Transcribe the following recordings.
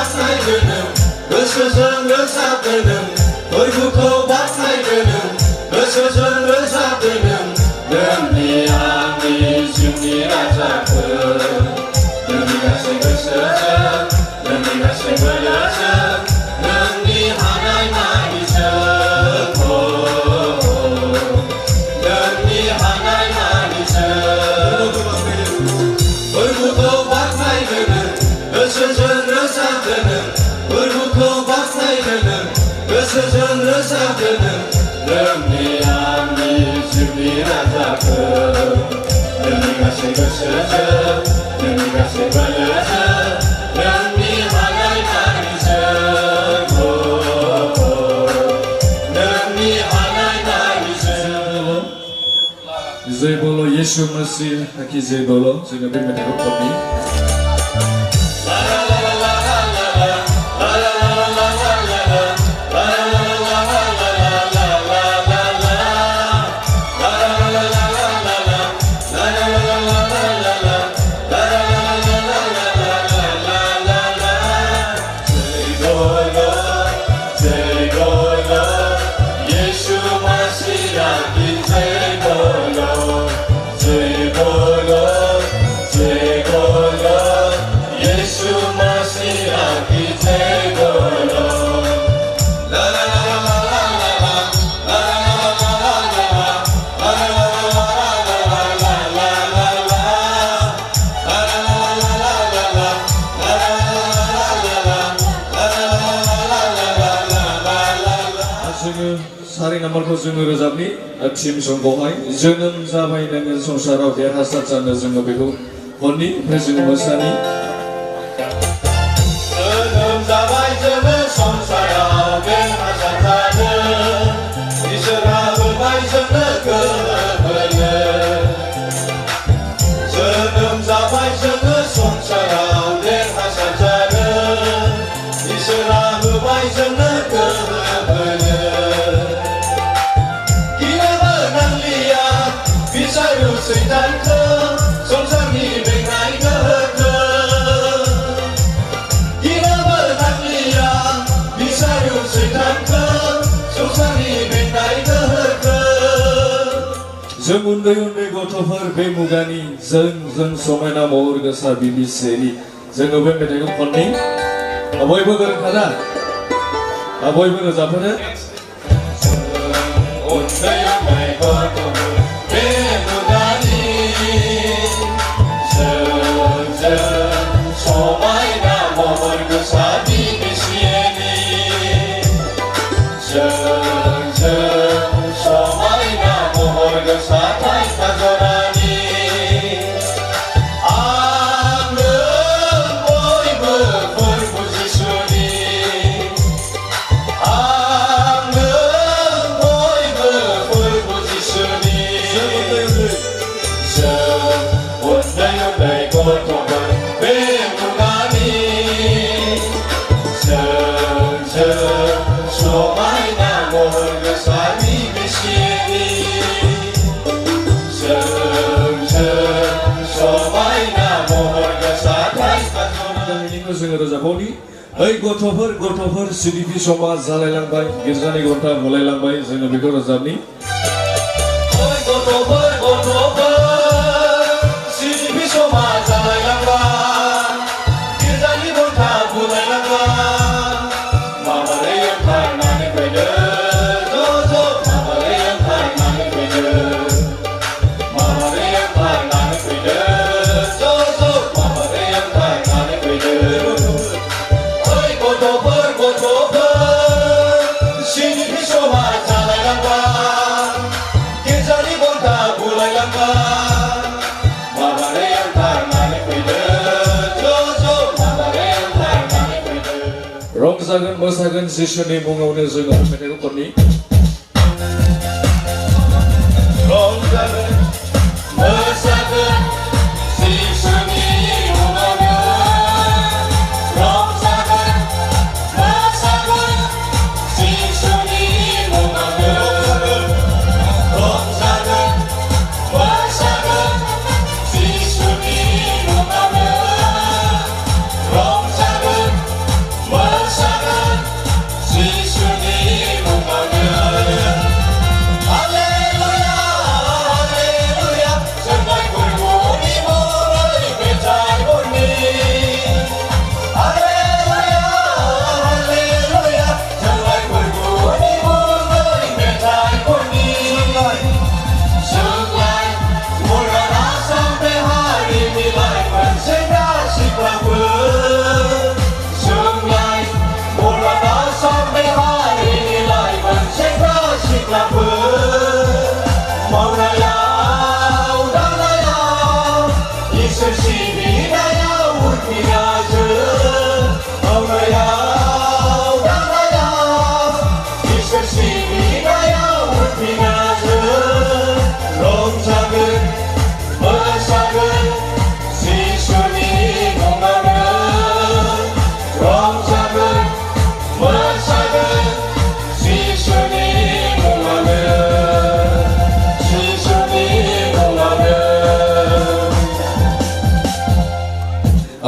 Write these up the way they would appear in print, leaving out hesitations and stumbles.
बाख्नायगोनों गोसोजों रोजाबगोनों फोरबोखौ बाख्नायगोनों गोसोजों रोजाबगोनों नोंनि आंनि जिउनि राजाखौ नोंनि गासै गोसोजों नोंनि गासै बोलोजों नोंनि हानाय मानिजों नोंनि हानाय मानिजों फोरबोखौ बाख्नायगोनों गोसोजों रोजाबगोनों फोरबोखौ बाख्नायगोनों गोसोजों रोजाबगोनों नोंनि आंनि जिउनि राजाखौ नोंनि गासै गोसोजों नोंनि गासै बोलोजों नोंनि हानाय मानिजों नोंनि हानाय मानिजों जय बोलो यीशु मसीह की जय बोलो जोङो बे मेथाइखौ खननि सारि नाम्बारखौ जोङो रोजाबनि टीम संखौहाय जोनोम जाबाय नोङो संसाराव देरहासार जानो जोङो बेखौ खननि ओमफ्राय जोङो मोसानि जोनोम जाबाय जोङो संसाराव देरहासार जानो इसोरा होबाय जोंनो गोहो बोलो जोनोम जाबाय जोङो संसाराव देरहासार जानो इसोरा होबाय जोंनो गोहो बोलो सैतानखौ संसारनि बेंनाय गोहोखौ गिनोबो नांलिया बिसायो सैतानखौ संसारनि बेंनाय गोहोखौ जों उन्दै उन्दै गथ'फोर बे मुगानि जों समायना महर गोसा बिबिसेनि जोङो बे मेथाइखौ खननि बयबो गोरोंखाना बयबो रोजाबहोनो उन्दै उन्दै गथ'फोर बे समायना महर गोसा बिबिसेनि जों समायना महर गोसा थाइखा जरानि आंनो बयबो फोरबो जिसुनि आंनो बयबो फोरबो जिसुनि जों उन्दै उन्दै गथ'फोर बे मुगानि जों समायना महर गोसा बिबिसेनि जों समायना महर गोसा थाइखा जरानिखौ जोङो रोजाबनि ओइ गथ'फोर सिडिपि समाज जालायलांबाय गिर्जानि घन्टा बुलायलांबाय जोङो बेखौ रोजाबनि ओइ गथ'फोर सिडिपि समाज जालायलांबाय गिर्जानि घन्टा बुलायलांबाय माबोरै ओंखारनानै फैदो ज' माबोरै ओंखारनानै फैदो माबोरै ओंखारनानै फैदो ज' माबोरै ओंखारनानै फैदो ओइ गथ'फोर सिडिपि समाज जालायलांबाय गिर्जानि घन्टा बुलायलांबाय माबोरै ओंखारनानै फैदो ज' माबोरै ओंखारनानै फैदो रंजागोन मोसागोन जिसुनि मुङावनो जोङो मेथाइखौ खननि रंजागोन मोसागोन जिसुनि मुङावनो रंजागोन मोसागोन जिसुनि मुङावनो रंजागोन मोसागोन जिसुनि मुङावनो रंजागोन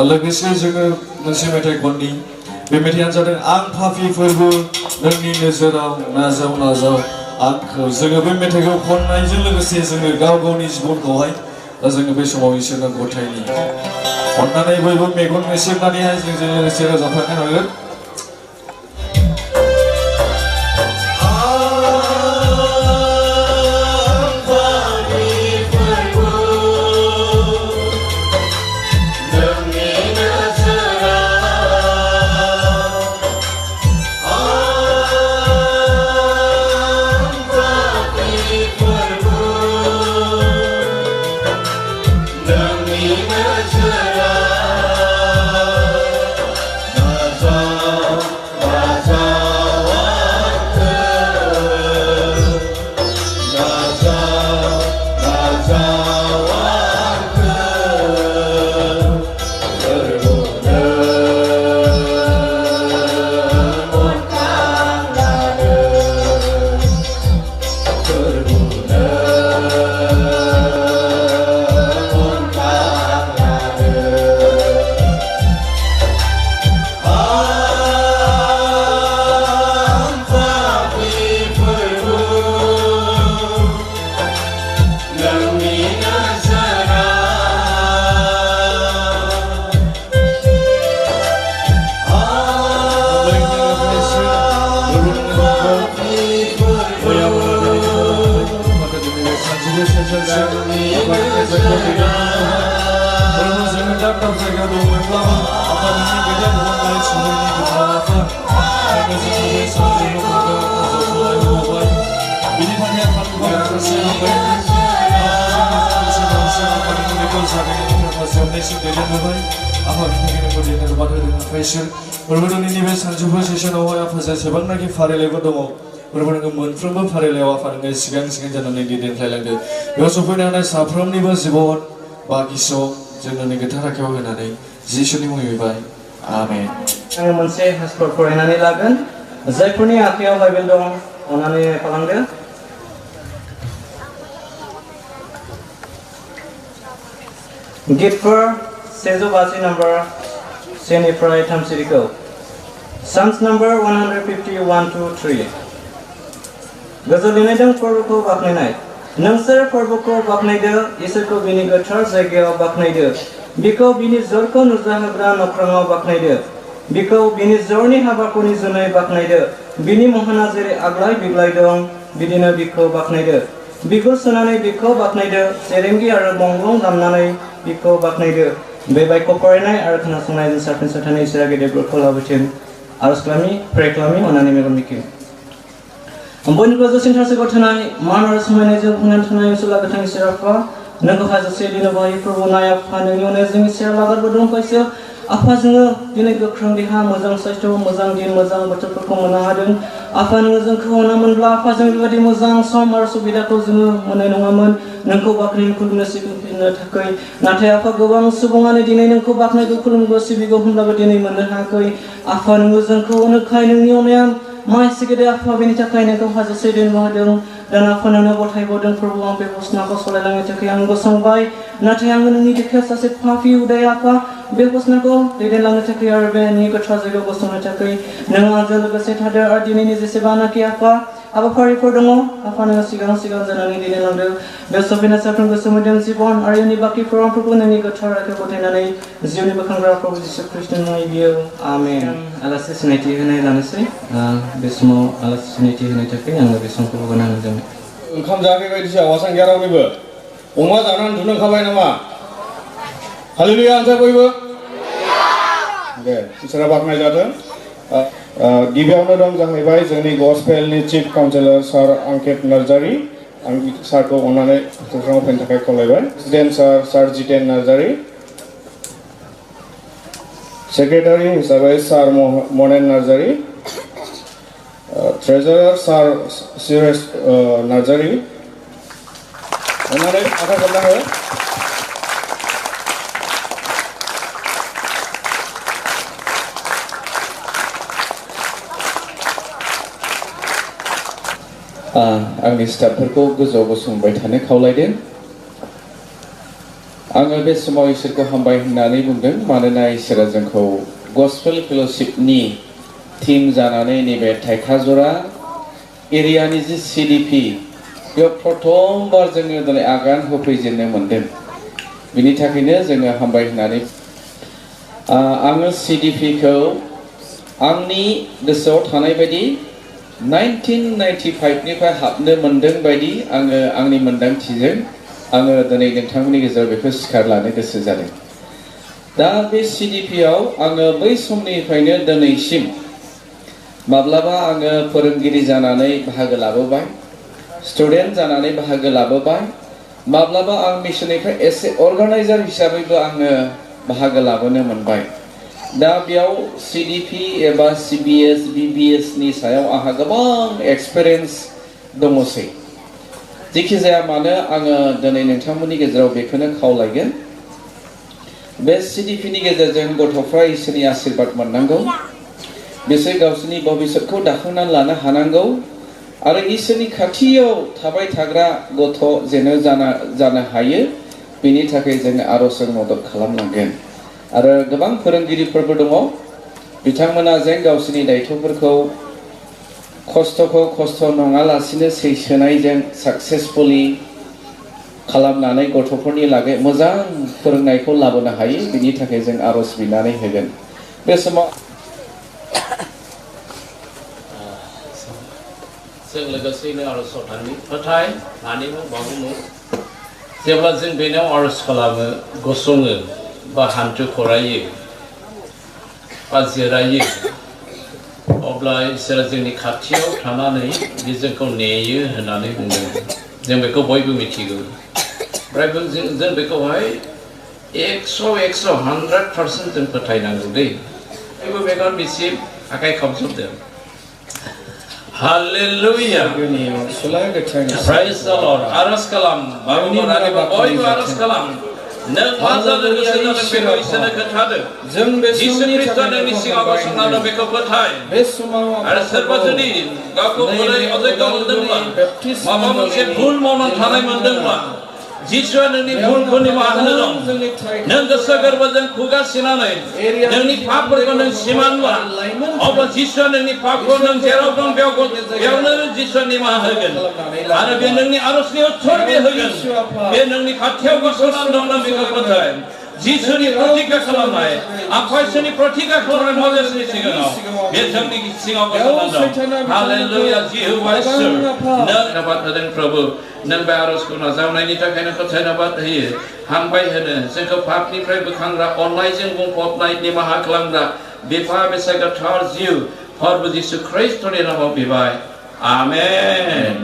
लोगोसे जोङो मोनसे मेथाइ खननि बे मेथाइयानो जादों आं पापि फोरबो नोंनि नोजोराव नाजाव नाजाव आंखौ जोङो बे मेथाइखौ खननायजों लोगोसे जोङो गाव गावनि जिबनखौहाय जोङो बे समाव इसोरनो गथायनि अननानै बयबो मेगन मेसेबनानैहाय जोंजों लोगोसे रोजाबफानो हागोन जेसेबांनाखि फारिलाइफोर दङ फोरबोनि मोनफ्रोमबो फारिलाइयाव आफादों सिगां सिगां जानानै दैदेनलायलांदों बेयाव सफैनो हानाय साफ्रोमनिबो जिबन बागिसो जोंनि गोथार आखायाव होनानै जिसुनि मुङै बिबाय आमेन आङो मोनसे हास्कर फरायनानै लागोन जायफोरनि आखायाव बाइबेल दं अननानै खालामदो गिफ्टफोर 150 नम्बर 1 निफ्राय 3 सिरिखौ Psalms number 150, 1-3 गोजोलिनायदों फोरबोखौ बाख्नायनाय नोंसोर फोरबोखौ बाख्नायदो इसोरखौ बिनि गोथार जायगायाव बाख्नायदो बिखौ बिनि जरखौ नुजाहोग्रा नख्राङाव बाख्नायदो बिखौ बिनि जरनि हाबाखौ निजुनै बाख्नायदो बिनि महना जेरै आग्लाय बिग्लाय दं बिदिनो बिखौ बाख्नायदो बिगुर सुनानै बिखौ बाख्नायदो सेरेंगि आरो बंगं दामनानै बिखौ बाख्नायदो बे बाइकखौ फरायनाय आरो खोनासंनायजों साफ्रोम साथानि इसोरा गेदेरफोरखौ लाबोथों आरज खालामि प्रे खालामि अननानै मेगन मिखि बयनिबो जसिनथारसेखौ थानाय मान आरो समायनायजों बुंनानै थानाय ओनसोला गोथां इसोर आफा नोंखौ हाजासे दिनै बाहाय फोरबो नाय आफा नोंनि अननायाव जोंनि सेर लागारबो दंखायसो आफा जोङो दिनै गोख्रों देहा मोजां साइस्थ' मोजां दिन मोजां बोथोरफोरखौ मोननो हादों आफा नोङो जोंखौ अनामोनब्ला आफा जों बेबायदि मोजां सम आरो सुबिदाखौ जोङो मोननाय नङामोन नोंखौ बाख्नायनो खुलुमनो सिबिनो थाखाय नाथाय आफा गोबां सुबुङानो दिनै नोंखौ बाख्नायखौ खुलुमगौ सिबिगौ होनब्लाबो दिनै मोननो हायाखै आफा नोङो जोंखौ अनोखाय नोंनि अननाया माइसि गेदेर आफा बेनि थाखाय नोंखौ हाजासे दोननो होदों दाना आफा नोंनो गथायबावदों फोरबो आं बे घोषणाखौ सालायलांनो थाखाय आं गसंबाय नाथाय आङो नोंनि देखियाव सासे पापि उदाय आफा बे घोषणाखौ दैदेनलांनो थाखाय आरो बेनि गोथार जायगायाव गसंनो थाखाय नों आंजों लोगोसे थादो आरो दिनैनि जेसेबांनाखि आफा हाबाफारिफोर दङ आफा नोङो सिगां सिगां जानानै दैदेनलांदों बे सफैनाय साफ्रोम गोसो मोदोम जिबन आरो इयुननि बाखि प्रग्रामफोरखौ नोंनि गोथार आखायाव गथायनानै जिउनि बोखांग्रा प्रभु जिसु ख्रीष्टनि मुङै बियो आमेन आलासि सिनायथि होनाय लानोसै बे समाव आलासि सिनायथि होनो थाखाय आङो बे समखौ होगोन जों ओंखाम जायाखै बायदिसो आवाज गैया रावनिबो अमा जानानै उन्दुनो ओंखारबाय नामा हालेलुया ओमफ्राय बयबो दे इसोरा बाख्नाय जाथों गिबियावनो दं जाहैबाय जोंनि गस्पेलनि चिफ काउन्सिलर सार अंकित नार्जारी आं सारखौ अननानै जौस्राङाव फैनो थाखाय खावलायबाय प्रेसिडेन्ट सार जितेन नार्जारी सेक्रेटारि हिसाबै सार मनेन नार्जारी ट्रेजारार सार सुरेश नार्जारी अननानै आखाइ खबना हो आंनि स्टाफफोरखौ गोजौआव गसंबाय थानो खावलायदों आं आङो बे समाव इसोरखौ हामबाय होननानै बुंदों मानोना इसोरा जोंखौ गस्पेल फेल'शिपनि टीम जानानै नैबे थाइखाजरा एरियानि जि CDP बेयाव प्रथमबार जोङो दिनै आगान होफैजेननो मोन्दों। बिनि थाखायनो जोङो हामबाय होननानै आङो CDPखौ आंनि गोसोआव थानाय बायदि 1995 निफ्राय हाबनो मोन्दों बायदि आङो आंनि मोन्दांथिजों आङो दिनै नोंथांमोननि गेजेराव बेखौ सिखार लानो गोसो जादों। दा बे CDPआव आङो बै समनिफ्रायनो दिनैसिम माब्लाबा आङो फोरोंगिरि जानानै बाहागो लाबोबाय, स्टुडेन्ट जानानै बाहागो लाबोबाय, माब्लाबा आं मिशननिफ्राय एसे अर्गानाइजार हिसाबैबो आङो बाहागो लाबोनो मोनबाय। दा बेयाव CDP एबा CBS, BBS नि सायाव आंहा गोबां एक्सपिरियेन्स दङसै। जेखि जाया मानो आङो दिनै नोंथांमोननि गेजेराव बेखौनो खावलायगोन, बे CDPनि गेजेरजों गथ'फ्रा इसोरनि आशीर्बाद मोननांगौ, बिसोर गावसोरनि भबिष्यतखौ दाखांनानै लानो हानांगौ आरो इसोरनि खाथियाव थाबाय थाग्रा गथ' जेन' जानो हायो, बेनि थाखाय जोङो आर'जजों मदद खालामनांगोन। आरो गोबां फोरोंगिरिफोरबो दङ, बिथांमोना जेन गावसोरनि दायथ'फोरखौ खस्थ' नङालासिनो सैसोनायजों साक्सेसफुलि खालामनानै गथ'फोरनि लागै मोजां फोरोंनायखौ लाबोनो हायो, बिनि थाखाय जों आर'ज बिनानै होगोन। बे समाव जों लोगोसेयैनो आर'जआव थांनि फोथाय नानिमु बाबुमु जेब्ला जों बेनाव आर'ज खालामो, गसङो बा हान्थु खरायो बा जिरायो, अब्ला इसोरा जोंनि खाथियाव थानानै बे जोंखौ नेयो होननानै बुंदों। जों बेखौ बयबो मिथिगौ। ओमफ्राय जों बेखौहाय 100% जों फोथायनांगौ दै। बयबो मेगन बिसिम आखाइ खबजोबदों। Hallelujah. Praise the Lord. आर'ज खालाम बाबु रानिबा बयबो आर'ज खालाम। नों मा जानो गोसो जादों बेखौ इसोरनो खोन्थादो। जिसु ख्रीष्टआ नोंनि सिगाङाव गसंनानै बेखौ फोथाय। आरो सोरबा जुदि गावखौ अजयग मोनदोंब्ला, माबा मोनसे भुल मावनानै थानाय मोनदोंब्ला, जिसुआ नोंनि भुलखौ निमाहा होनो दं। नों गोसो गोरबोजों खुगा सिनानै नोंनि पापफोरखौ नों सिमानब्ला, अब्ला जिसुआ नोंनि पापखौ नों जेराव दं बेयावनो जिसुआ निमाहा होगोन आरो बे नोंनि आर'जनि उत्तर बे होगोन। बे नोंनि खाथियाव गसंनानै दं नों बेखौ फोथाय। जिसुनि प्रतिज्ञा खालामनाय, आफायसोनि प्रतिज्ञा खालामनाय मजेसनि सिगाङाव बे जोंनि सिगाङाव गसंनानै दं। हालेलुया जिहुवा इसोर। नों धन्यबाद होदों प्रभु। नों बे आर'जखौ नाजावनायनि थाखाय नोंखौ धन्यबाद होयो। हामबाय होनो जोंखौ पापनिफ्राय बोखांग्रा, अननायजों बुंफबनाय, निमाहा खालामग्रा बिफा बेसे गोथार जिउ प्रभु जिसु ख्रीष्टनि नामाव बिबाय। आमेन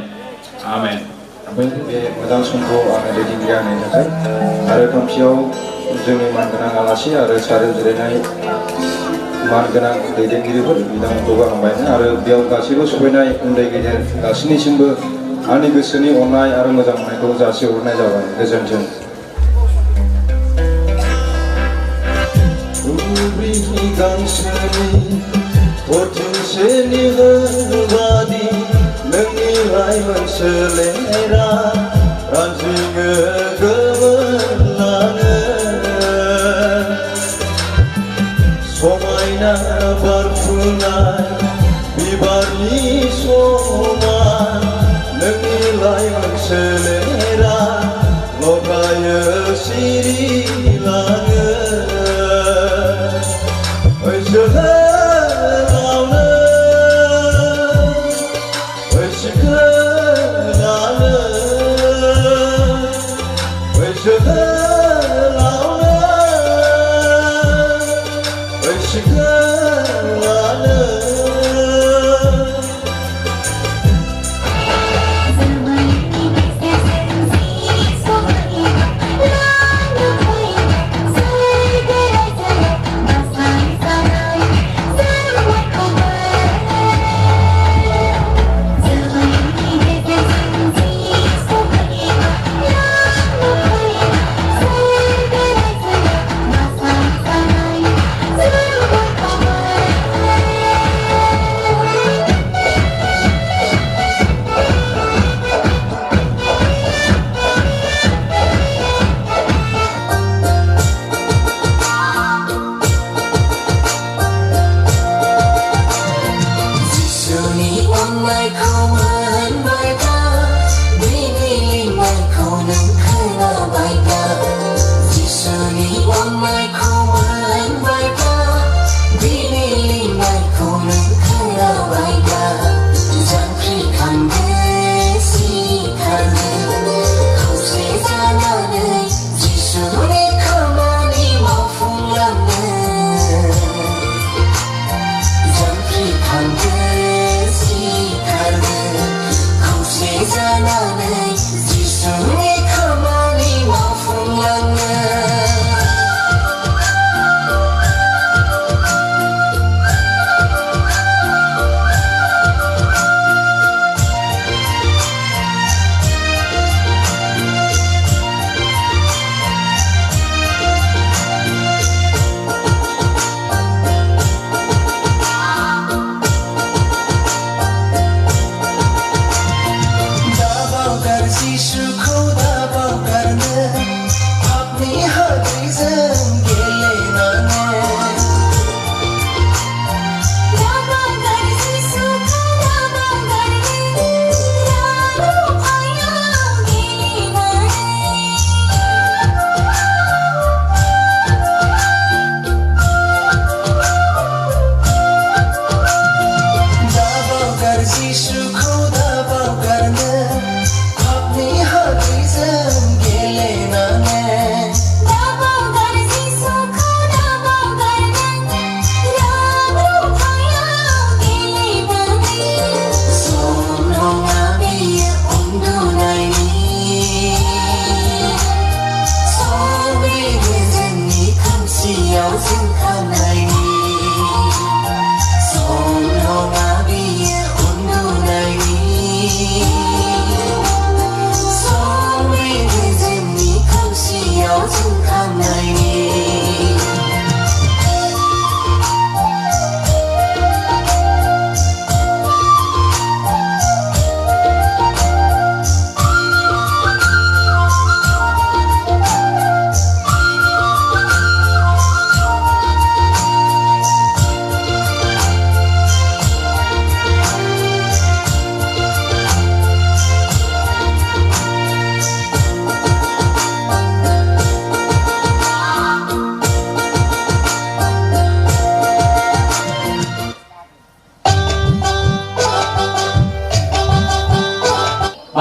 आमेन। बे मोजां समखौ आंनो दैदेनगिरि होनायनि थाखाय आरो थामथियाव जोंनि मानगोनां आलासि आरो सारियाव जिरायनाय मानगोनां दैदेनगिरिफोर बिथांमोनखौबो हामबाय होनो आरो बेयाव गासैबो सफैनाय उन्दै गेदेर गासैनिसिमबो आंनि गोसोनि अननाय आरो मोजां मोननायखौ जासिहरनाय जाबाय। गोजोन्थों। नोंनि लाइमोन सोलेरा रानज्रिङो गोमोरलाङो समायना बारफुनाय बिबारनि समान नोंनि लाइमोन सोलेरा लगायो सिरिलाङो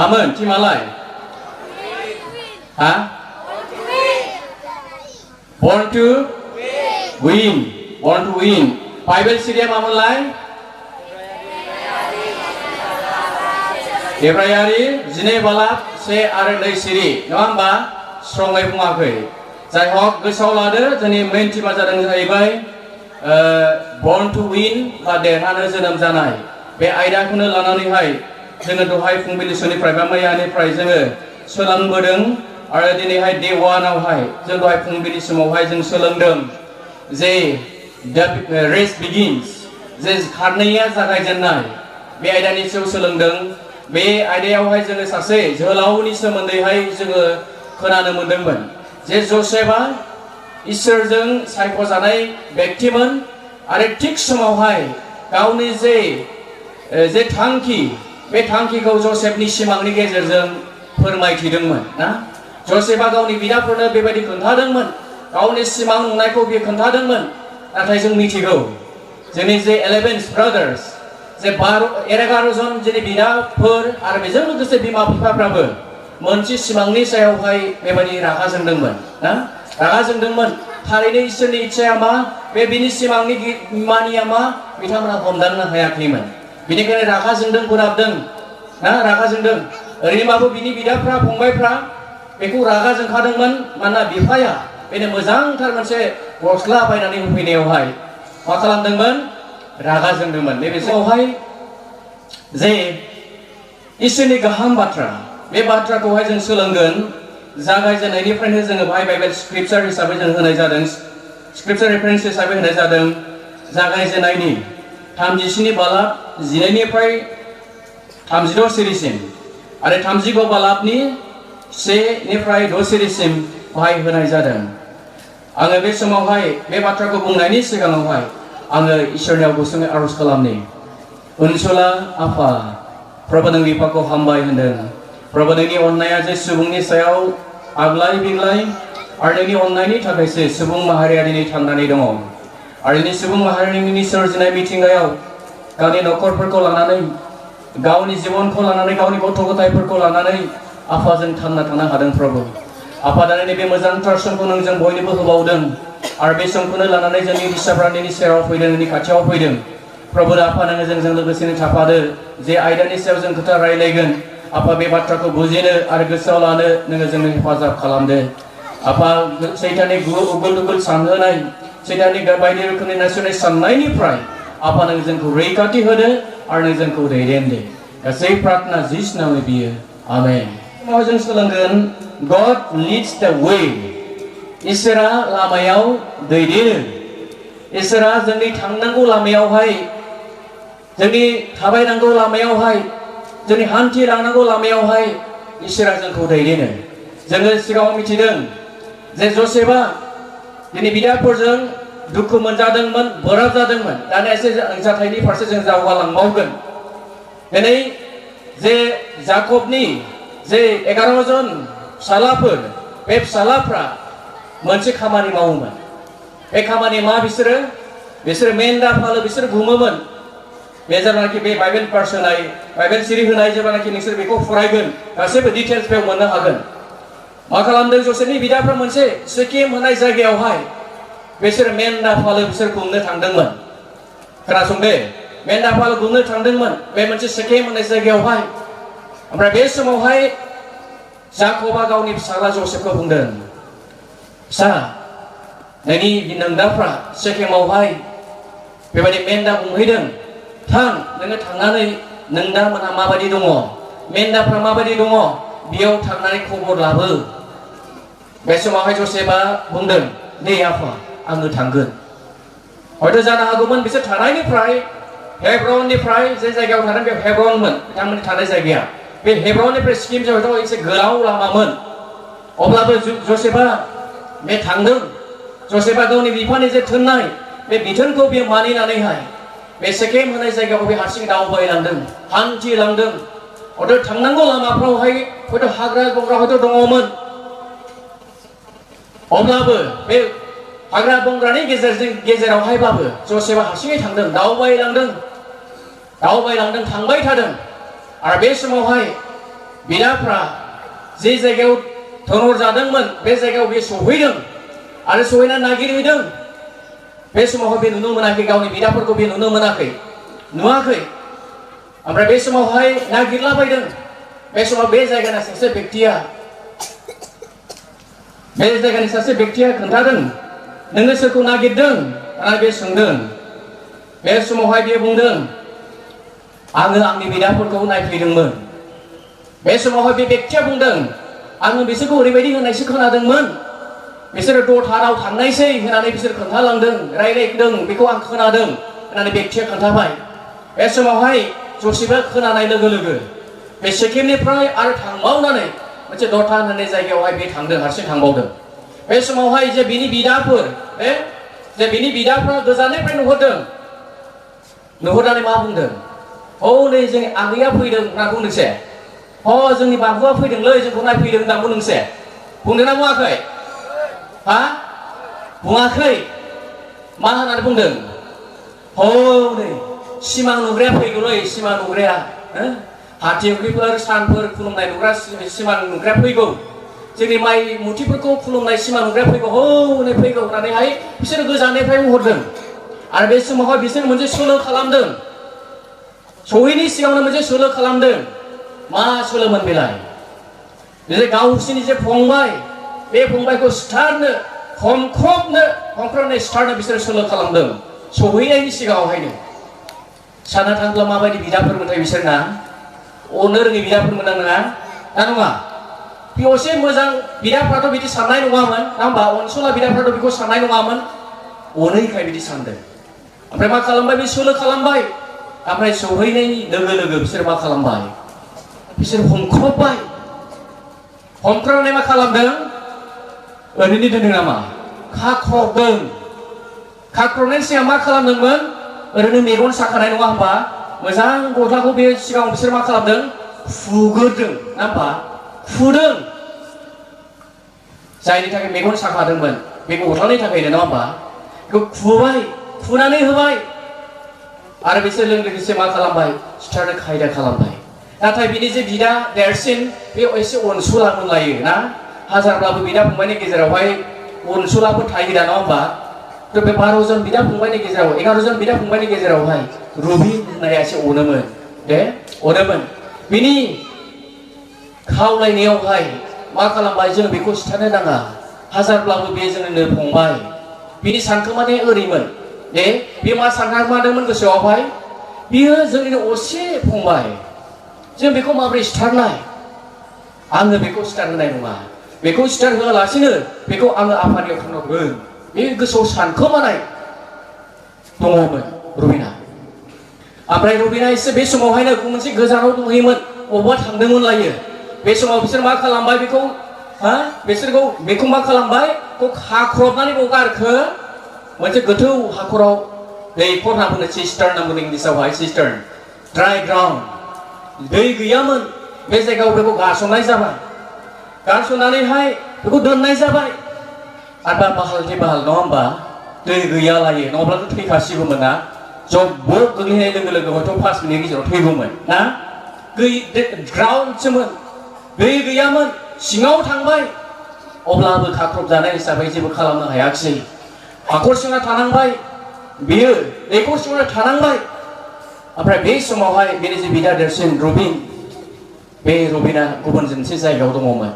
मामोन टीमालाय हा born to win बाइबेल सिरिया मामोनलाय एब्रायारि 12 बालाब 1 आरो 2 सिरि नङा होमबा स्ट्रंयै बुङाखै जाय हक गोसोआव लादो जोंनि मेन टीमा जादों जाहैबाय born to win बा देरहानो जोनोम जानाय बे आयदाखौनो लानानैहाय जोङो दहाय फुंबिलि समनिफ्राय बा मैयानिफ्राय जोङो सोलोंबोदों आरो दिनैहाय डे 1 आवहाय जों दहाय फुंबिलि समावहाय जों सोलोंदों जे रेस बिगिन्स जे खारनाया जागायजेननाय बे आयदानि सायाव सोलोंदों बे आयदायावहाय जोङो सासे जोहोलावनि सोमोन्दैहाय जोङो खोनानो मोनदोंमोन जे जोसेफआ इसोरजों सायख'जानाय व्यक्तिमोन आरो थिग समावहाय गावनि जे थांखि बे थांखिखौ जोसेफनि सिमांनि गेजेरजों फोरमायथिदोंमोन ना जोसेफआ गावनि बिदाफोरनो बेबायदि खोन्थादोंमोन गावनि सिमां नुनायखौ बियो खोन्थादोंमोन नाथाय जों मिथिगौ जोंनि जे 11 ब्रादार्स जे 11 जन जोंनि बिदाफोर आरो बेजों लोगोसे बिमा बिफाफ्राबो मोनसे सिमांनि सायावहाय बेबायदि रागा जोंदोंमोन ना रागा जोंदोंमोन थारैनो इसोरनि इच्छाया मा बे बिनि सिमांनि मानिया मा बिथांमोना हमदांनो हायाखैमोन बेनिखायनो रागा जोंदों बोराबदों ना रागा जोंदों ओरैनोबाबो बिनि बिदाफ्रा फंबायफ्रा बेखौ रागा जोंखादोंमोन मानोना बिफाया बेनो मोजांथार मोनसे गस्ला बायनानै होफैनायावहाय मा खालामदोंमोन रागा जोंदोंमोन नैबे समावहाय जे इसोरनि गाहाम बाथ्रा बे बाथ्राखौहाय जों सोलोंगोन जागायजेननायनिफ्रायनो जोङो बाइबेल स्क्रिप्चार हिसाबै जों होनाय जादों स्क्रिप्चार रेफारेन्स हिसाबै होनाय जादों जागायजेननायनि 37 बालाब 12 निफ्राय 36 सिरिसिम आरो 39 बालाबनि 1 निफ्राय 6 सिरिसिम बाहाय होनाय जादों आङो बे समावहाय बे बाथ्राखौ बुंनायनि सिगाङावहाय आङो इसोरनियाव गुसुङै आरज खालामनि ओनसोला आफा प्रभु नों बिफाखौ हामबाय होनदों प्रभु नोंनि अननाया जे सुबुंनि सायाव आग्लाय बिग्लाय आरो नोंनि अननायनि थाखायसो सुबुं माहारिया दिनै थांनानै दङ आरो दिनै सुबुं माहारिनि सोरजिनाय मिथिंगायाव गावनि नखरफोरखौ लानानै गावनि जिबनखौ लानानै गावनि गथ' गथायफोरखौ लानानै आफाजों थांना थानो हादों प्रभु आफा दानि बे मोजांथार समखौ नों जों बयनोबो होबावदों आरो बे समखौनो लानानै जोंनि फिसाफ्रा नोंनि सेराव फैदों नोंनि खाथियाव फैदों प्रभु आफा नोङो जोंजों लोगोसेनो थाफादो जे आयदानि सायाव जों खोथा रायलायगोन आफा बे बाथ्राखौ बुजिनो आरो गोसोआव लानो नोङो जोंनो हेफाजाब खालामदो आफा सैताननि उगुल उगुल सानहोनाय सैताननि बायदि रोखोमनि नायसुनाय साननायनिफ्राय आफा नों जोंखौ रैखाथि होदो आरो नों जोंखौ दैदेनदो गासै प्रार्थना जिसु नामै बियो आमेन जों सोलोंगोन God leads the way इसोरा लामायाव दैदेनो इसोरा जोंनि थांनांगौ लामायावहाय जोंनि थाबायनांगौ लामायावहाय जोंनि हान्थिलांनांगौ लामायावहाय इसोरा जोंखौ दैदेनो जोङो सिगाङाव मिथिदों जे जोसेफआ दिनै बिदाफोरजों दुखु मोनजादोंमोन बोराब जादोंमोन दाना एसे जाथायनि फारसे जों दावगालांबावगोन दिनै जे जाकबनि जे 11 जन फिसालाफोर बे फिसालाफ्रा मोनसे खामानि मावोमोन बे खामानि मा बिसोरो मेन्दा फालो बिसोर गुमोमोन बे जेब्लानाखि बे बाइबेल पार्स होनाय बाइबेल सिरि होनाय जेब्लानाखि नोंसोर बेखौ फरायगोन गासैबो डिटेल्स बेयाव मोननो हागोन मा खालामदों जोसेफनि बिदाफ्रा मोनसे सिकिम होनाय जायगायावहाय बिसोर मेन्दा फालो बिसोर गुमनो थांदोंमोन खोनासंदे मेन्दा फालो गुमनो थांदोंमोन बे मोनसे सिकिम होनाय जायगायावहाय ओमफ्राय बे समावहाय जाकबा गावनि फिसाला जोसेफखौ बुंदों फिसा नोंनि नोंदाफ्रा सिकिमावहाय बेबायदि मेन्दा गुमहैदों थां नोङो थांनानै नोंदा मोनहा माबायदि दङ मेन्दाफ्रा माबायदि दङ बेयाव थांनानै खबर लाबो बे समावहाय जोसेफआ बुंदों दे आफा आङो थांगोन हयथ' जानो हागौमोन बिसोर थानायनिफ्राय हेब्रननिफ्राय जे जायगायाव थादों बे हेब्रनमोन बिथांमोननि थानाय जायगाया बे हेब्रननिफ्राय सिकिमजों हयथ' एसे गोलाव लामामोन अब्लाबो जोसेफआ बे थांदों जोसेफआ गावनि बिफानि जे थोननाय बे बिथोनखौ बियो मानिनानैहाय बे सिकिम होनाय जायगायाव बे हारसिं दावबायलांदों हान्थिलांदों हयथ' थांनांगौ लामाफ्रावहाय हयथ' हाग्रा बंग्रा हयथ' दङमोन अब्लाबो बे हाग्रा बंग्रानि गेजेरावहायबाबो जोसेफआ हारसिङै थांदों दावबायलांदों थांबाय थादों आरो बे समावहाय बिदाफ्रा जे जायगायाव थनर जादोंमोन बे जायगायाव बे सहैदों आरो सहैना नागिरहैदों बे समाव बे नुनो मोनाखै गावनि बिदाफोरखौ बे नुनो मोनाखै नुवाखै ओमफ्राय बे समावहाय नागिरलाबायदों बे समाव बे जायगानि सासे व्यक्तिया खोन्थादों नोङो सोरखौ नागिरदों आरो बे सोंदों बे समावहाय बे बुंदों आङो आंनि बिदाफोरखौ नायफैदोंमोन बे समावहाय बे व्यक्तिया बुंदों आङो बिसोरखौ ओरैबायदि होननायसो खोनादोंमोन बिसोरो दथाराव थांनायसै होननानै बिसोर खोन्थालांदों रायलायदों बेखौ आं खोनादों होननानै व्यक्तिया खोन्थाबाय बे समावहाय जसेफआ खोनानाय लोगो लोगो बे सेकेमनिफ्राय आरो थांबावनानै मोनसे दथा होननाय जायगायावहाय बे थांदों हारसिं थांबावदों बे समावहाय जे बिनि बिदाफोर जे बिनि बिदाफ्रा गोजाननिफ्राय नुहुरनानै मा बुंदों नै जोंनि आगैया फैदों होनना बुंदोंसे जोंनि बाबुआ फैदोंलै जोंखौ नायफैदों होनना बुंदोंसे बुंदोंना बुङाखै बुङाखै मा होननानै बुंदों नै सिमां नुग्राया फैगौलै सिमां नुग्राया हाथिफोर सानफोर खुलुमनाय नुग्रा सिमां नुग्राया फैगौ जोंनि माइ मुथिफोरखौ खुलुमनाय सिमां नुग्राया फैगौ नै फैगौ होननानैहाय बिसोर गोजाननिफ्राय बुंहरदों आरो बे समावहाय बिसोर मोनसे सोलो खालामदों सहैनि सिगांनो मोनसे सोलो खालामदों मा सोलोमोन बेलाय जे गावसिनि जे फंबाय बे फंबायखौ सिथारनो हमख्रबनो सिथारनो बिसोर सोलो खालामदों सहैनायनि सिगाङावहायनो सानना थाङोब्ला माबायदि बिदाफोरमोनथाय बिसोरना अनो रोङि बिदाफोरमोन ना नङा असे मोजां बिदाफ्राथ' बिदि साननाय नङामोन ना होमबा अनसुला बिदाफ्राथ' बेखौ साननाय नङामोन अनैखाय बिदि सानदों ओमफ्राय मा खालामबाय बे सोलो खालामबाय ओमफ्राय सहैनायनि लोगो लोगो बिसोर मा खालामबाय बिसोर हमख्रबनानै मा खालामदों ओरैनो दोनदों नामा खाख्रबनायनि सिगां मा खालामदोंमोन ओरैनो मेगन साखानाय नङा होमबा मोजां गस्लाखौ बे सिगाङाव बिसोर मा खालामदों फुग्रोदों ना होमबा फुदों जायनि थाखाय मेगन साखादोंमोन बे गस्लानि थाखायनो नङा होमबा बेखौ फुनानै होबाय आरो बिसोर लोगोसे मा खालामबाय सिथारनो खायदा खालामबाय नाथाय बिनि जे बिदा देरसिन बे एसे अनसुला मोनलायो ना हाजारब्लाबो बिदा फंबायनि गेजेरावहाय अनसुलाफोर थायो दा नङा होमबा बे 12 जन बिदा फंबायनि गेजेराव 11 जन बिदा फंबायनि गेजेरावहाय रुबिन होननाया एसे अनोमोन बिनि खावलायनायावहाय मा खालामबाय जों बेखौ सिथारनो नाङा हाजारब्लाबो बे जोंनो फंबाय बिनि सानखोमानाया ओरैमोन बे मा सानखोमादोंमोन गोसोआवहाय बियो जोंनिनो असे फंबाय जों बेखौ माबोरै सिथारनाय आङो बेखौ सिथारहोनाय नङा बेखौ सिथारहोआलासिनो बेखौ आङो आफानियाव थांनांगोन बे गोसोआव सानखोमानाय दङमोन रुबिना ओमफ्राय रुबिना एसे बे समावहायनो मोनसे गोजानाव दंहैयोमोन अबावबा थांदोंमोन लायो बे समाव बिसोर मा खालामबाय बेखौ मा खालामबाय खाख्रबनानै गारखो मोनसे गोथौ हाखराव दैखर होनना बुङो सिस्टार्न होनना बुङो इंलिसावहाय सिस्टार्न ड्राइ ग्राउन्ड दै गैयामोन बे जायगायाव बेखौ गारसननाय जाबाय गारसननानैहाय बेखौ दोननाय जाबाय आरो बाहाल नङा होमबा दै गैया लायो नङाब्लाथ' थैखासिगौमोन ना जब्ब गोग्लैनाय लोगो लोगो हयथ' 5 मिनिटनि गेजेराव थैगौमोन ना ग्राउन्डसोमोन दै गैयामोन सिङाव थांबाय अब्लाबो खाख्रबजानाय हिसाबै जेबो खालामनो हायाखिसै हाखर सिङाव थानांबाय बियो दैखर सिङाव थानांबाय ओमफ्राय बे समावहाय बेनि जे बिदा देरसिन रुबिन बे रुबिना गुबुन मोनसे जायगायाव दङमोन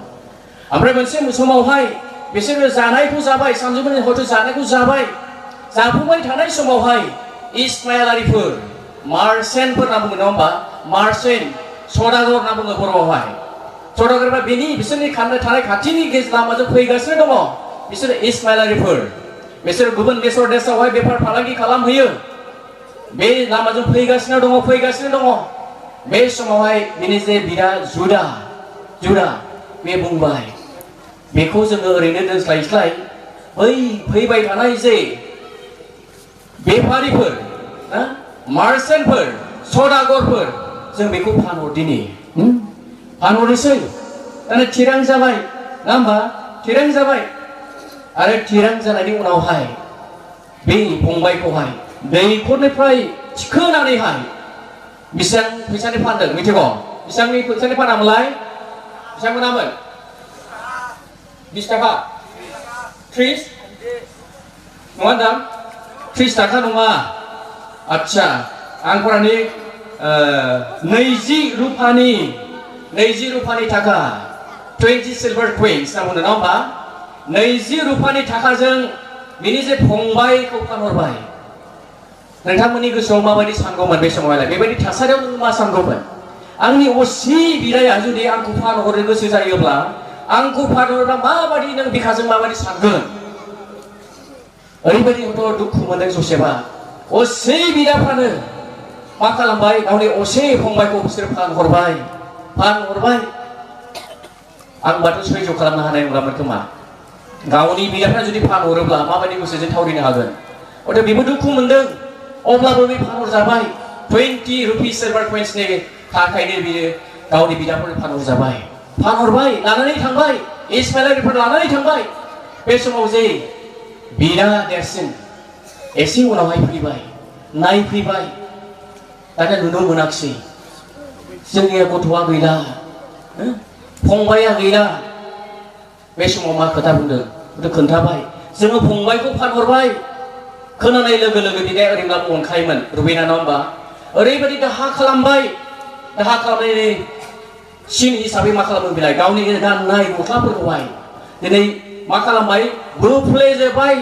ओमफ्राय मोनसे समावहाय बिसोरो जानायखौ जाबाय सानजौफुनि हयथ' जानायखौ जाफुबाय थानाय समावहाय इस्माइलारिफोर मार्चेन्टफोर होनना बुङो नङा होमबा मार्चेन्ट सदागर होनना बुङो बर'आवहाय सदागरफ्रा बिसोरनि थानाय खाथिनि लामाजों फैगासिनो दङ बिसोर इस्माइलारिफोर बिसोर गुबुन बेसर देशआवहाय बेफार फालांगि खालामहैयो बे लामाजों फैगासिनो दङ बे समावहाय बिनि जे बिदा जुदा बे बुंबाय बेखौ जोङो ओरैनो दोनस्लायस्लाय बै फैबाय थानाय जे बेफारिफोर मार्चेन्टफोर सदागरफोर जों बेखौ फानहरनोसै दाना थिरां जाबाय ना होमबा थिरां जाबाय आरो थिरां जानायनि उनावहाय बे फंबायखौहाय दैखरनिफ्राय थिखोनानैहाय बेसेबां फैसानि फानदों मिथिगौ बेसेबांनि फैसानि फानामोनलाय बिथांमोनामोन 20 थाखा 30 नङा दां 30 थाखा नङा आच्छा आं फरानि 20 रुपानि थाखा 20 silver coins ना बुंदों ना होमबा 20 रुपानि थाखाजों बिनि जे फंबायखौ फानहरबाय नोंथांमोननि गोसोआव माबायदि सानगौमोन बे समावहाय बेबायदि थासारियाव नों मा सानगौमोन आंनि असे बिदाया जुदि आंखौ फानहरनो गोसो जायोब्ला आंखौ फानहरब्ला माबायदि नों बिखाजों माबायदि सानगोन ओरैबायदि हथ' दुखु मोनदों जसेफआ असे बिदाफ्रानो मा खालामबाय गावनि असे फंबायखौ बिसोर फानहरबाय आंबाथ' सैज' खालामनो हानाय नङामोन खोमा गावनि बिदाफ्रा जुदि फानहरोब्ला माबायदि गोसोजों थावरिनो हागोन हथ' बेबो दुखु मोनदों अब्लाबो बे फानहरजाबाय 20 रुपिस सिलभार कइन्सनि थाखायनो बियो गावनि बिदाफोरनो फानहरबाय लानानै थांबाय इस्माइलारिफोर लानानै थांबाय बे समाव जे बिदा देरसिन एसे उनावहाय फैबाय नायफैबाय दाना नुनो मोनाखिसै जोंनि गथ'आ गैला फंबाया गैला बे समाव मा खोथा बुंदों खोन्थाबाय जोङो फंबायखौ फानहरबाय खोनानाय लोगो लोगो बिदाया ओरैब्लाबो अनखायोमोन रुबिना नङा होमबा ओरैबायदि दाहा खालामनायनि सिन हिसाबै मा खालामो बिलाय गावनि गाननाय गस्लाफोरखौहाय दिनै मा खालामबाय बोफ्लेजोब्बाय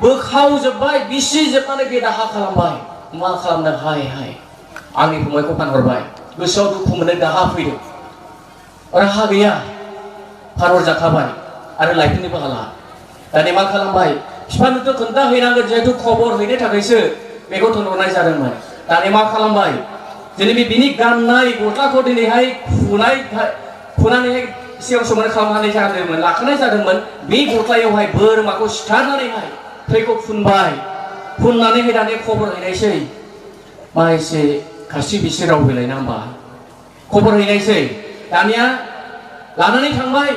बोखावजोब्बाय बिसिजोबनानै बे दाहा खालामबाय मा खालामदों हाय आंनि फंबायखौ फानहरबाय गोसोआव दुखु मोननो दाहा फैदों राहा गैया फानहरजाखाबाय आरो लायफिननोबो हाला दानि मा खालामबाय बिफानोथ' खोन्थाहैनांगोन जिहेतु खबर हैनो थाखायसो बेखौ थुनहरनाय जादोंमोन दानि मा खालामबाय दिनै बिनि गाननाय गस्लाखौ दिनैहाय फुनानैहाय सिगां समावनो खालामनानै जादोंमोन लाखानाय जादोंमोन बे गस्लायावहाय बोरमाखौ सिथारनानैहाय थैखौ फुननानैहाय दानि खबर हैनायसै मा एसे खासि बिसि राव होलायना होमबा खबर हैनायसै दानिया लानानै थांबाय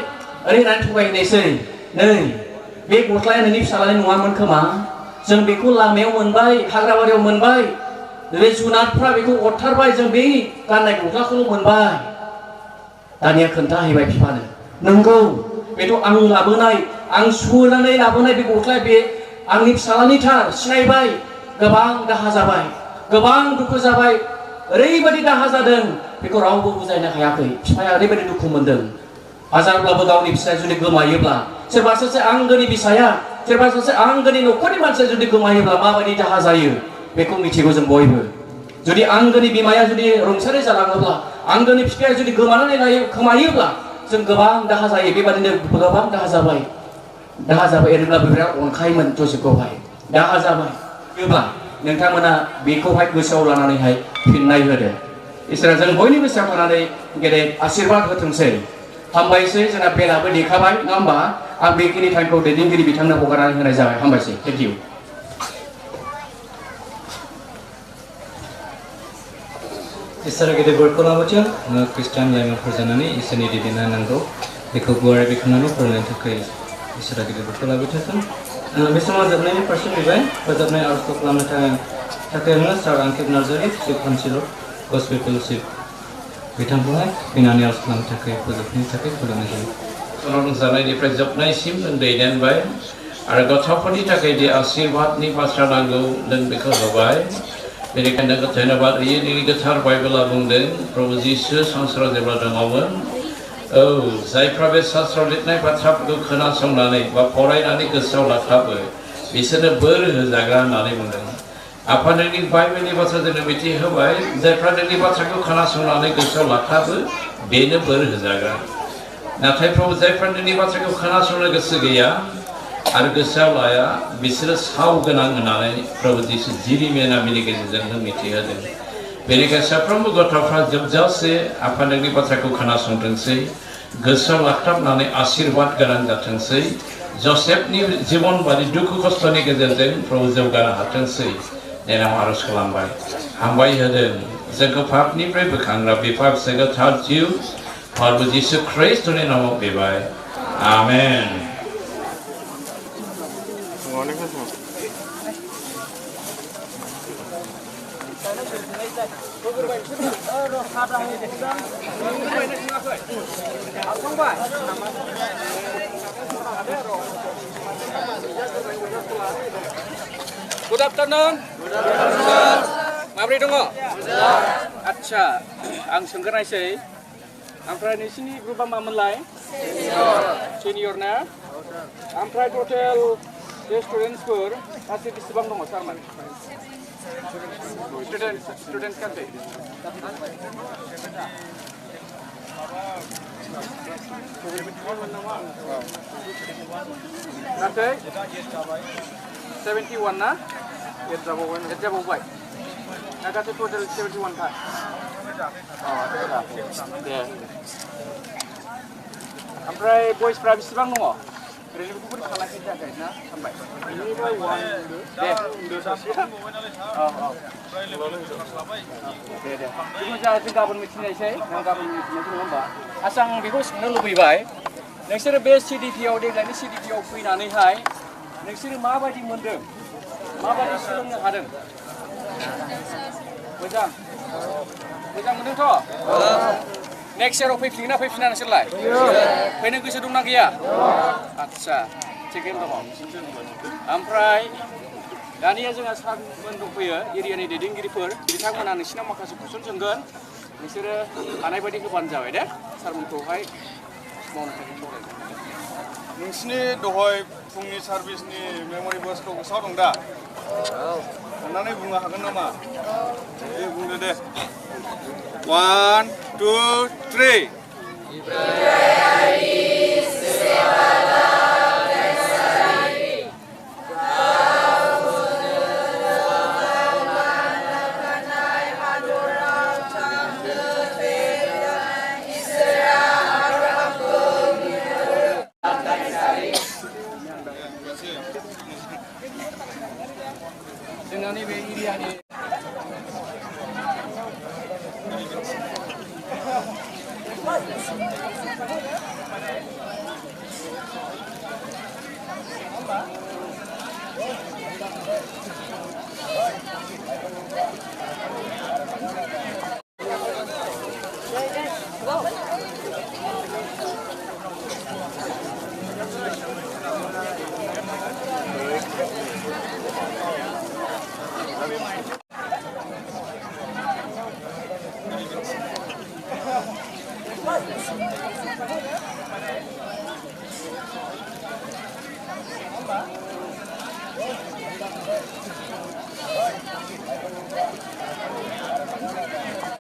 ओरै होननानै थगायहैनायसै नै बे गस्लाया नोंनि फिसालानि नङामोन खोमा जों बेखौ लामायाव मोनबाय हाग्राबारियाव मोनबाय बे जुनारफ्रा बेखौ अरथारबाय जों बे गाननाय गस्लाखौल' मोनबाय दानिया खोन्थाहैबाय बिफानो नंगौ बेथ' आं लाबोनाय आं सुनानै लाबोनाय बे गस्लाया बे आंनि फिसालानि थार सिनायबाय गोबां दाहा जाबाय गोबां दुखु जाबाय ओरैबायदि दाहा जादों बेखौ रावबो बुजायनो हायाखै बिफाया ओरैबायदि दुखु मोनदों हाजारब्लाबो गावनि फिसाया जुदि गोमायोब्ला सोरबा सासे आंगोनि बिसाया सोरबा सासे आंगोनि न'खरनि मानसिया जुदि गोमायोब्ला माबायदि दाहा जायो बेखौ मिथिगौ जों बयबो जुदि आंगोनि बिमाया जुदि रुंसारि जालाङोब्ला आंगोनि बिफाया जुदि खोमायोब्ला जों गोबां दाहा जायो बेबादिनो गोबां दाहा जाबाय ओरैब्लाबो बिराद अनखायोमोन जसेफखौहाय दाहा जाबाय अब्ला नोंथांमोना बेखौहाय गोसोआव लानानैहाय फिननाय होदो इसोरा जों बयनिबो सायाव थानानै गेदेर आशीर्बाद होथोंसै हामबायसै जोंना बेलाबो देखाबाय नङा होमबा आं बेखिनि टाइमखौ दैदेनगिरि बिथांनो हगारनानै होनाय जाबाय हामबायसै थेंक इउ इसोरा गेदेर बरखौ लाबोथों ख्रिस्टान लाइमोनफोर जानानै इसोरनि दैदेननाय नांगौ बेखौ गुवारै बेखेवनानै फोरमायनो थाखाय इसोरा गेदेर बरखौ लाबोथों बे समाव जोबनायनि फारसे फैबाय फोजोबनाय आरजखौ खालामनो थाखाय आङो sir Ankit Narzary chief councillor gospel fellowship बिथांखौहाय फैनानै आरज खालामनो थाखाय फोजोबनायनि थाखाय खुलुमनाय जायो जानायनिफ्राय जोबनायसिम जों दैदेनबाय आरो गथ'फोरनि थाखाय जे आशीर्बादनि बाथ्रा नांगौ नों बेखौ होबाय बेनिखायनो धन्यबाद होयो नोंनि गोथार बाइबेला बुंदों प्रभु जिसु संसाराव जेब्ला दङमोन औ जायफ्रा बे शास्त्र लिरनाय बाथ्राफोरखौ खोनासंनानै बा फरायनानै गोसोआव लाथाबो बिसोरनो बोर होजाग्रा होननानै बुंदों आफा नोंनि बाइबेलनि बाथ्रा जोंनो मिथिहोबाय जायफ्रा नोंनि बाथ्राखौ खोनासंनानै गोसोआव लाथाबो बेनो बोर होजाग्रा नाथाय प्रभु जायफ्रा नोंनि बाथ्राखौ खोनासंनो गोसो गैया आरो गोसोआव लाया बिसोरो साव गोनां होननानै प्रभु जिसु जिरिमेनामिनि गेजेरजों मिथिहोदों बेनिखायनो साफ्रोमबो गथ'फ्रा जोबजासे आफा नोंनि बाथ्राखौ खोनासंथोंसै गोसोआव लाथाबनानै आशीर्बाद गोनां जाथोंसै जसेफनि जिबन बादि दुखु खस्थ'नि गेजेरजों प्रभु जौगानो हाथोंसै देनां आरज खालामबाय हामबाय होदों जोंखौ पापनिफ्राय बोखांग्रा बिफा फिसा गोथार जिउ प्रभु जिसु ख्रिस्टनि नामाव बिबाय आमेन Good afternoon. माबोरै दङ? आच्छा आं सोंग्रोनायसै ओमफ्राय नोंसिनि ग्रुपआ मामोनलाय? सिनियर ना? ओमफ्राय टटेल बे स्टुडेन्टसफोर गासै बेसेबां दङ सारमोन? स्टुडेन्टस गासै गासै 71 ना? एड जाबावबाय ना गासै टटेल 71 खा? दे ओमफ्राय बयसफ्रा बेसेबां दङ? ओरैनो गुबुन खालामनाय जायाखै ना सानबाय? दे जिखुनु जाया जों गाबोन मिथिनायसै नों गाबोन मिथिनायसै नङा होमबा? आच्चा आं बेखौ सोंनो लुबैबाय नोंसोरो बे CDP-आव देग्लायनि CDP-आव फैनानैहाय नोंसोरो माबायदि मोनदों? माबायदि सोलोंनो हादों? मोजां मोनदोंथ'? नेक्स्ट इयाराव फैफिनगोन ना फैफिना नोंसोरलाय? फैनो गोसो दंना गैया? आच्छा थिगैनो दङ। ओमफ्राय दानिया जोंहा सारमोन दंफैयो एरियानि दैदेनगिरिफोर बिथांमोना नोंसिनाव माखासे कुइसन सोंगोन नोंसोरो हानाय बायदि होबानो जाबाय दे सारमोनखौहाय मावनो थाखाय खावलायगोन। नोंसिनि दहाय फुंनि सार्भिसनि मेम'रि बक्सखौ गोसोआव दं दा? अन्नानै बुंनो हागोन नामा? दे बुंदो दे। 1, 2, 3 जोंना नैबे एरियानि What?